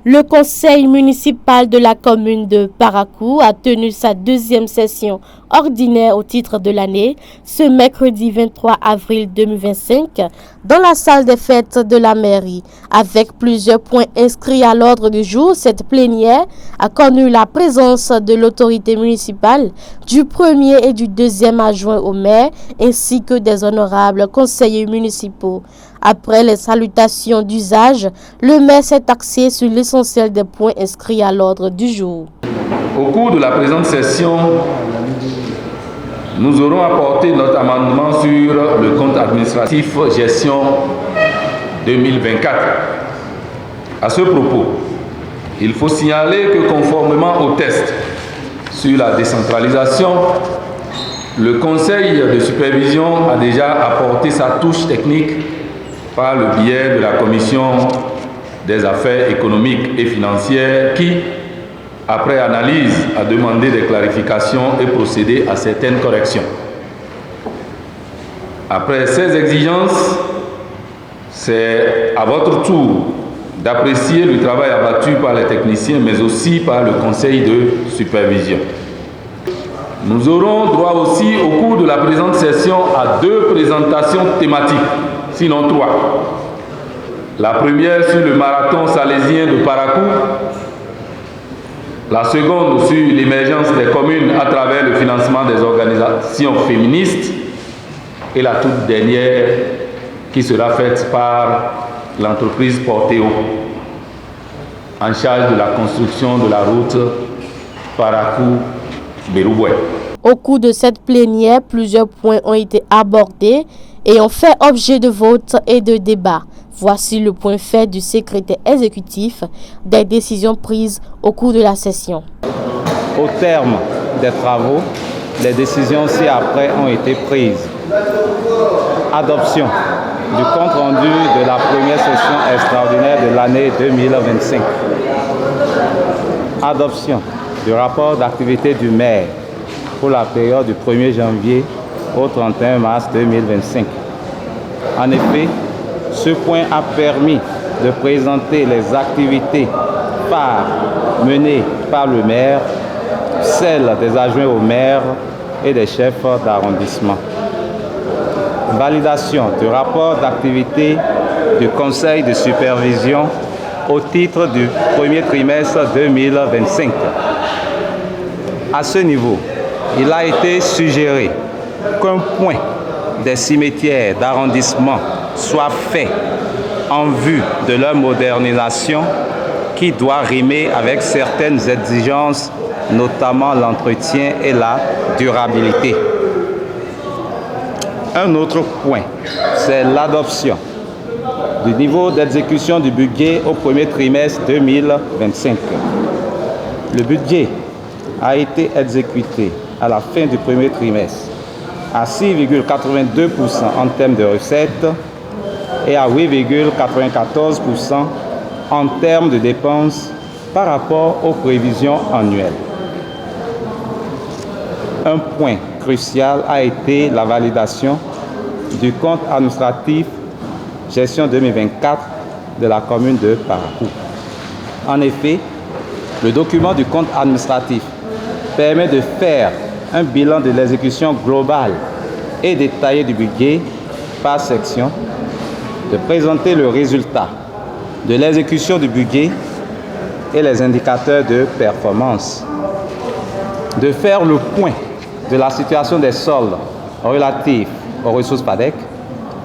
Le conseil municipal de la commune de Parakou a tenu sa deuxième session ordinaire au titre de l'année ce mercredi 23 avril 2025 dans la salle des fêtes de la mairie. Avec plusieurs points inscrits à l'ordre du jour, cette plénière a connu la présence de l'autorité municipale, du premier et du deuxième adjoint au maire ainsi que des honorables conseillers municipaux. Après les salutations d'usage, le maire s'est axé sur l'essentiel des points inscrits à l'ordre du jour. Au cours de la présente session, nous aurons apporté notre amendement sur le compte administratif gestion 2024. À ce propos, il faut signaler que conformément au test sur la décentralisation, le conseil de supervision a déjà apporté sa touche technique par le biais de la commission des affaires économiques et financières qui, après analyse, a demandé des clarifications et procédé à certaines corrections. Après ces exigences, c'est à votre tour d'apprécier le travail abattu par les techniciens, mais aussi par le conseil de supervision. Nous aurons droit aussi, au cours de la présente session, à 2 présentations thématiques, sinon 3. La première sur le marathon salésien de Parakou, la seconde sur l'émergence des communes à travers le financement des organisations féministes et la toute dernière qui sera faite par l'entreprise Portéo en charge de la construction de la route Parakou-Bérouboué. Au cours de cette plénière, plusieurs points ont été abordés et ont fait objet de vote et de débat. Voici le point fait du secrétaire exécutif des décisions prises au cours de la session. Au terme des travaux, les décisions ci-après ont été prises. Adoption du compte-rendu de la première session extraordinaire de l'année 2025. Adoption du rapport d'activité du maire pour la période du 1er janvier au 31 mars 2025. En effet, ce point a permis de présenter les activités phares menées par le maire, celles des adjoints au maire et des chefs d'arrondissement. Validation du rapport d'activité du conseil de supervision au titre du premier trimestre 2025. À ce niveau, il a été suggéré qu'un point des cimetières d'arrondissement soit fait en vue de leur modernisation qui doit rimer avec certaines exigences, notamment l'entretien et la durabilité. Un autre point, c'est l'adoption du niveau d'exécution du budget au premier trimestre 2025. Le budget a été exécuté à la fin du premier trimestre à 6,82% en termes de recettes et à 8,94% en termes de dépenses par rapport aux prévisions annuelles. Un point crucial a été la validation du compte administratif gestion 2024 de la commune de Parakou. En effet, le document du compte administratif permet de faire un bilan de l'exécution globale et détaillé du budget par section, de présenter le résultat de l'exécution du budget et les indicateurs de performance, de faire le point de la situation des soldes relatifs aux ressources PADEC,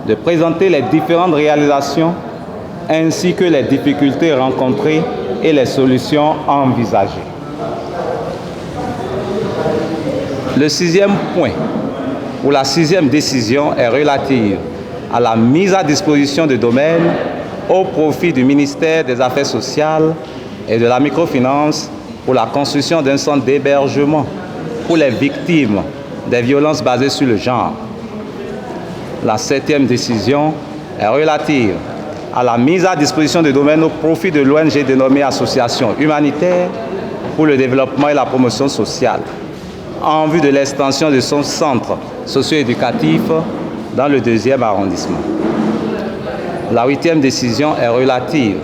de présenter les différentes réalisations ainsi que les difficultés rencontrées et les solutions envisagées. Le 6e point, ou la 6e décision, est relative à la mise à disposition de domaines au profit du ministère des Affaires sociales et de la microfinance pour la construction d'un centre d'hébergement pour les victimes des violences basées sur le genre. La 7e décision est relative à la mise à disposition de domaines au profit de l'ONG dénommée Association humanitaire pour le développement et la promotion sociale, en vue de l'extension de son centre socio-éducatif dans le 2e arrondissement. La 8e décision est relative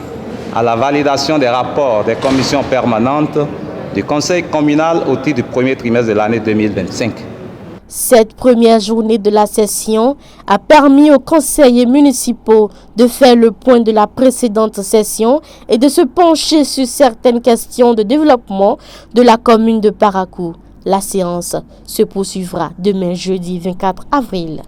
à la validation des rapports des commissions permanentes du Conseil communal au titre du premier trimestre de l'année 2025. Cette première journée de la session a permis aux conseillers municipaux de faire le point de la précédente session et de se pencher sur certaines questions de développement de la commune de Parakou. La séance se poursuivra demain jeudi 24 avril.